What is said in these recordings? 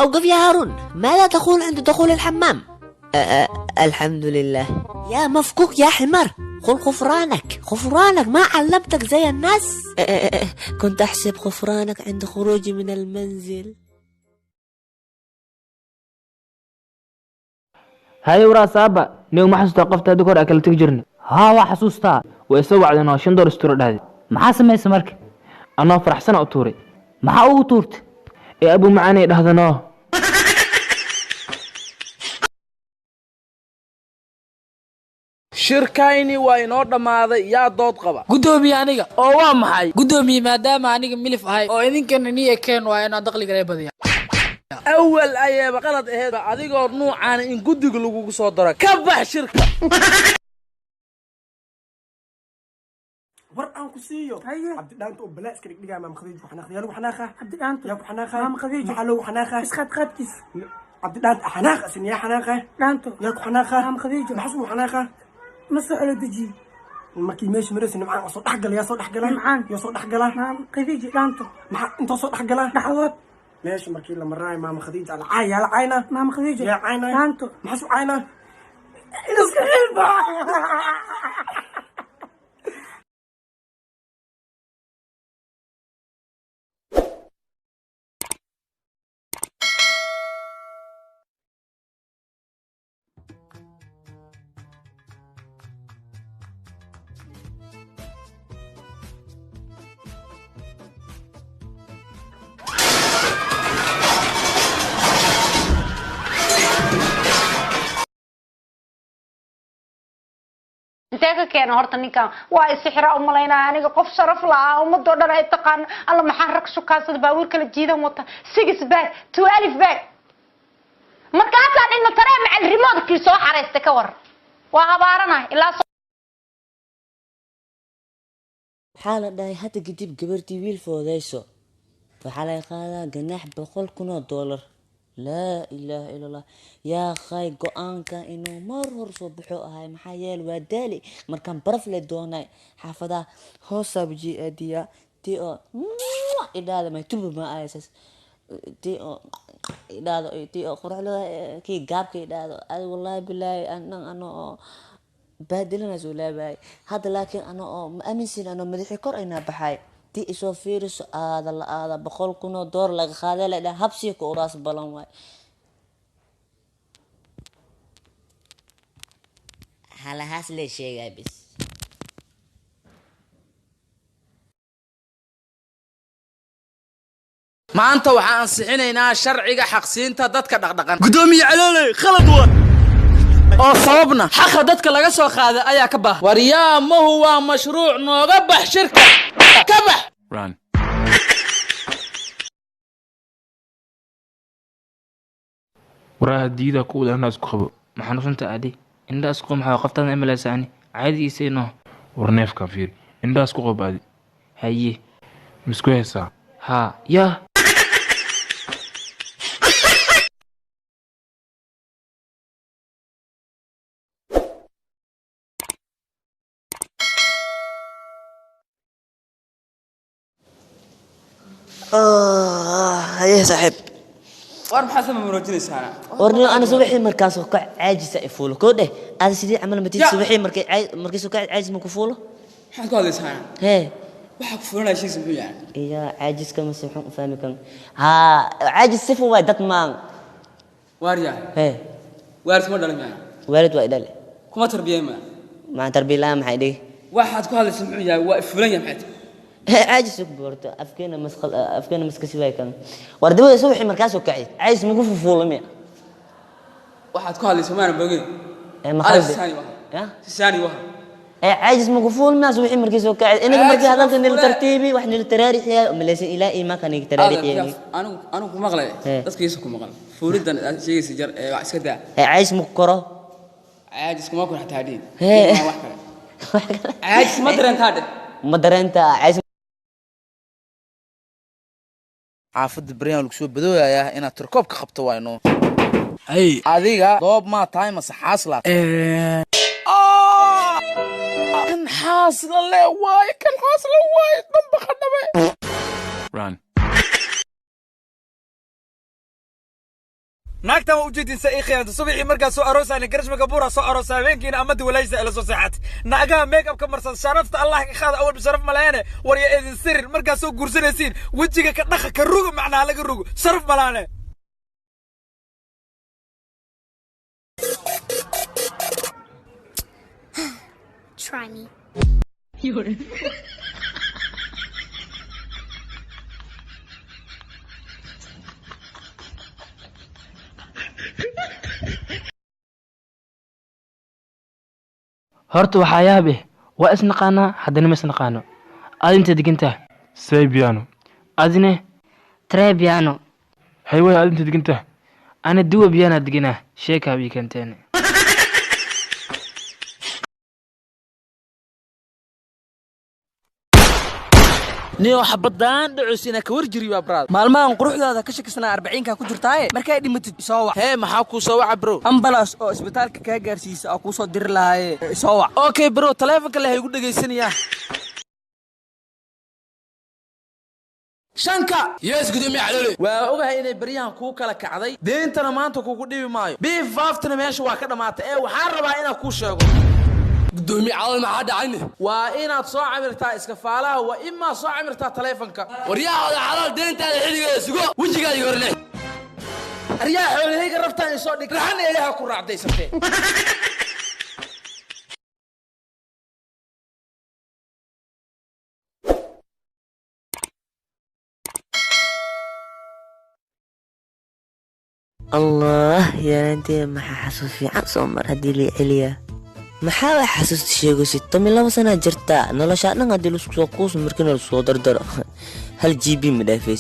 أوقف يا هارون، ماذا تقول عند دخول الحمام؟ الحمد لله. يا مفكوك يا حمار، قل غفرانك غفرانك، ما علمتك زي الناس. كنت أحسب غفرانك عند خروجي من المنزل. هاي وراس أبا نيو ما حسوستا قفتا دكور أكلتك جرني. ها waa xasuustaa ويسوى عدنا شندور استورد هذه. maxaa samaysay marka أنا فرح سنة أطوري. maxaa ugu tuurtay إيه أبو معاني هذا shirkayni waa inoo dhammaaday yaa dood qaba gudoomiye aniga oo waa maxay gudoomiye maadaama aniga milif ahay oo idinkana niye keen waa inaan dakhliga la badiya awal ayaba qalad aheed adigoo nuucaan in guddiga lagu soo daro ka bax shirka war aan ku siiyo abdi dhaanta oo balaas ka dhigay maam khadiij waxna khiyal waxna kha abdi dhaanta yaa waxna kha maam khadiij maxaa loo waxna kha isqad qadkis abdi dhaanta waxna kha sin yaa waxna kha dhaanto yaa waxna kha maam khadiij maxaa waxna kha مسألة دجي markii meesha maraysan macaan soo dhax galay soo dhax galay macaan iyo soo dhax galay maam khadiij dhaanto maxaa inta soo dhax galay dhaxwad meesha markii la maray maam khadiij ala caaya la caayna maam khadiij yaa caayna dhaanto maxaa soo caayna iska xilba inteega keena horta ninkan waa isixira u maleynaa aniga qof sharaf laa ummadoo dhan ay taqaan alla maxaan rag sukaasada baabuur kala jiidan wata 6 bag 12 bag markaasaan inna taree macal remote-kii soo xareystay ka war waa habaaranahay ilaa waxaa la dhahay hadda kadib gabartii wiil foodayso waxaa laga qaadaa ganaax $100,000. laa ilaaha ila allah yaa khay go-aanka inuu mar hor soo baxo ahay maxaa yeele waa daali markaan baraf le doonay xaafadaha hoosaa buji aadiya tii oo idhaada may tuba ma aysas tii oo idhaado tii oo qoraxda kii gaabka idhaado ay wallahi bilaahi ano oo baadilana soo laabay hadda laakiin ano oo ma aaminsan ano madaxii kor ayna baxay دي إسوا فيروس هذا لا هذا بقول كنا دور لك هذا لا هبسيك وراس بلان واي هلا هاس ليش شيء بس maanta waxaan ansixinaynaa sharciga xaqsiinta dadka dhaqdhaqan gudoomiye calooley khalad waa oo sababna xaqa dadka laga soo qaaday ayaa ka baahan waryaamahu waa mashruuc nooga bax shirka ka bax run وراها ديدا كود أنا أسكوب ما حنوصلت عادي إن أسكوب محا قفتنا إملا سعني عادي يسينه ورنيف كافير إن أسكوب عادي هاي مسكوه ساعة ها يا يا صاحب war maxaa sama muujinaysaa ورني أنا صبحي مركز وقع عاجز أفوله كده هذا سيدي عمل ما تيجي صبحي مركز وقع عاجز مكفوله maxaan ku hadlaysaa هي waxa ku furanaa shaysi muxuu yahay يا عاجز كم سبحان فاهم كم ها عاجز سفو وايد دت مان waarya هي waaris ma dhalin yahay والد وايد له kuma tarbiyay ma مع تربية لا ما حيدي waxaad ku hadlaysaa muxuu yahay waa furan yahay maxay عاجز كبرت أفكينا مسكسي واي كم وردوا صبحي مركز وقع عاجز مكفوله مية waxaad ku hadlaysaa maana bogin ما على خلص الثاني واحد يا الثاني واحد عاجز مقفول ما صبحي مركز وقع انا مركز هذا كان الترتيبي واحنا التراريح يا ملاسي الى ما كان التراريح يعني انا ku maqlay dadkiisa ku maqal fuuridan shaysi jar ee wax iska daa عاجز مكره عاجز kuma ku xataa dhiin wax kale عاجز ma dareentade ما درنت عاجز xaafada bariyaan lagu soo badooyayaa inaad turkoob ka qabto waa inoo ay adiga doob ma tahay masaxaas la kan xaasla le waay kan xaasla waay damba qadhabe run naagtan waa ujeedin sa ii khiyaanta subaxii markaa soo aroosayna garashma gabuura soo aroosaa habeenkiina amadi walaysa ila soo seexatay naagaha make up ka marsan sharafta allah ka qaada awal sharaf malaane war ya idin sirin markaa soo guursanaysiin wejiga ka dhaqa ka rugo macnaa laga rugo sharaf malaane Try me. horta waxaa yaabe waa isnaqaanaa haddana ma isnaqaano aad inta degantaa Saibiano. adine Trebiano. hayway aad inta degantaa ana duwa biyaana deganaa sheekaa bii kanteene niyo xabadaan dhacoosina ka warjiri waa brad maalmahan quruxdaada ka shakisnaa 40 ku jirtaaye markay dhimatid soo wac hee maxaa ku soo wac bro ambulance oo isbitaalka ka gaarsiisa oo ku soo dir lahaye soo wac okay bro taleefanka la haygu dhageysanaya shanka yes gudoomiye calole waa ogahay inay baryahan kuu kala kacday deentana maanta kugu dhibi maayo bifaftana meesha waa ka dhamaatay ee waxaan rabaa inaan kuu sheego gudoomiye calole maxaa dhacayne waa inaad soo camirtaa iskafaalaha waa imaa soo camirtaa taleefanka waryaahooda calol deentaada xilligeeda sugo wejigaada hor leh aryaa xoolahayga rabtaan in soo dhig raxana ilaaha ku raacdaysatee الله يا انت ما حاسس في عن صمر هدي لي عليا ما حاول حاسس شيء ستة من لما سنة جرتا نلا شأننا هدي لو سوقوس مركنا الصدر در هل جيبي مدافعي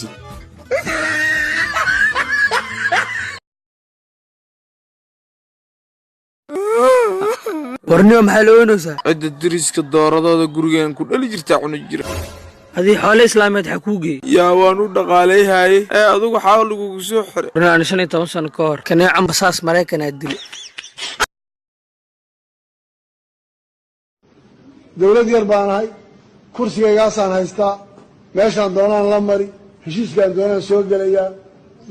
warniyo maxaa loo oonaysaa cidda deriska dooradooda gurigaan ku dhali jirtaa cuna jira adii xoolo islaameed ha kuu geey yaa waan u dhaqaalayhaye ee adugu xaal lagugu soo xiray warnaan 15 sano ka hor kaneecan basaas maraykanaa dili dowlad yar baan ahay kursigaygaasaan haystaa meeshaan doonaan la mari heshiiskaan doonaan soo gelayaa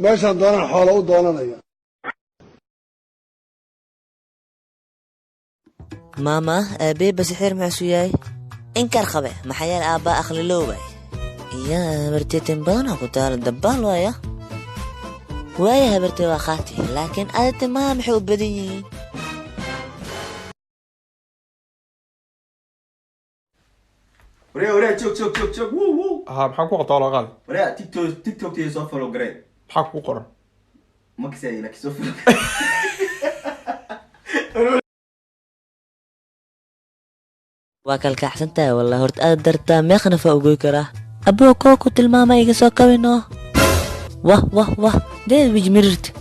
meeshaan doonaan xoolo u doonanaya ماما أبي بسحر مع سوياي إنكر خبه محيال آباء أخلي لوبي يا برتيتن بانا قتال الدبال ويا ويا برتي واخاتي لكن أنت ما محب بدي وريا تشوك وو ها maxaa ku qortaa laqaad وريا تيك توك تي سو فولو جريد maxaa ku qoran ما كسي لك سو فولو وكل أحسنتها والله هرت أدرتا مخنا فوقي كراه أبو كوكو الماما يجسوا كوينو واه ده بيجمرت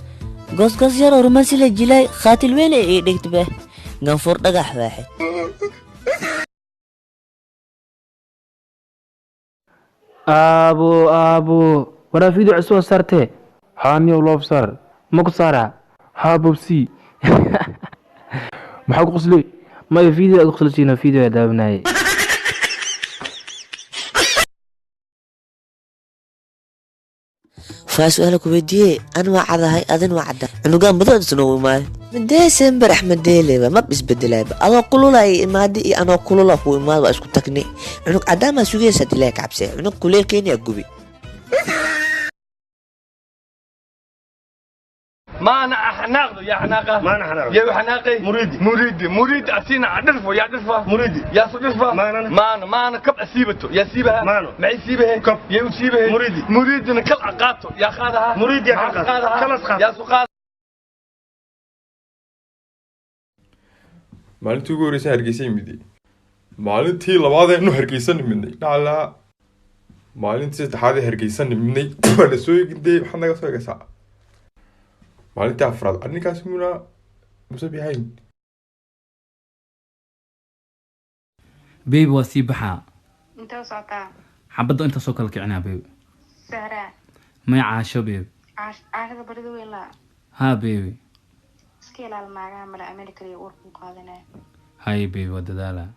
قص يا رومانسي للجلاي خاتل وين يديك به قنفور دقح واحد ابو ولا فيديو عسوه صارته هاني ولوف صار ماكو صارع ها بوبسي maxaa ku qoslay ما فيديو ادخل سينا فيديو دابناي فاسؤالك ودي أنا وعدها هاي أذن وعدها إنه قام بدأت سنو ماي من ديسمبر أحمد ديلي ما بيسبدل أنا أقول له ما دي أنا أقول له هو ما بس كنت تكني إنه عدامة سوية ستلاك عبسة إنه كل كين يجوبي ما أنا أحناقه يا حناقة ما أنا حناقه يا حناقي مريدي أسينا عدلفه يا عدلفه مريدي يا صدفه ما أنا كب أسيبته يا سيبها معي سيبها كب يا سيبها مريدي أنا كل عقاته يا خادها مريدي يا خادها خلاص خاد يا سقاد maalintii ugu horreysay hargeysa imidey maalintii labaad ee inuu hargeysa nimidnay dhaclaa maalintii saddexaad ee hargeysa nimidnay waa la soo egintay waxaad naga soo egaysaa maalintii afraad arrinkaas muna musab yahayn بيبي وسيبحة انت وصعتها حبض انت سوكل كعنا بيبي سهرة ما يعاشو بيبي عاشق بردو ولا ها بيبي سكيل على المعامل أمريكا يوركم قادنا هاي بيبي وددالا